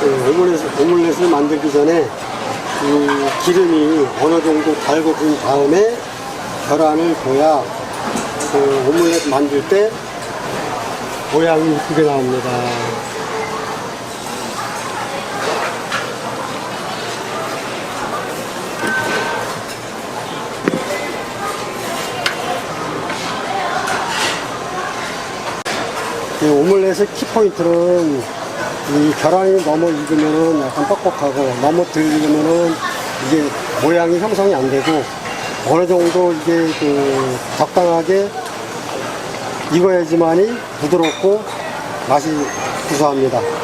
오믈렛을 만들기 전에 이 기름이 어느 정도 달궈진 다음에 계란을 둬야 그 오믈렛 만들 때 모양이 이쁘게 나옵니다. 이 오믈렛의 키포인트는 이 계란이 너무 익으면은 약간 뻑뻑하고 너무 덜 익으면은 이게 모양이 형성이 안 되고 어느 정도 이게 그 적당하게 익어야지만이 부드럽고 맛이 구수합니다.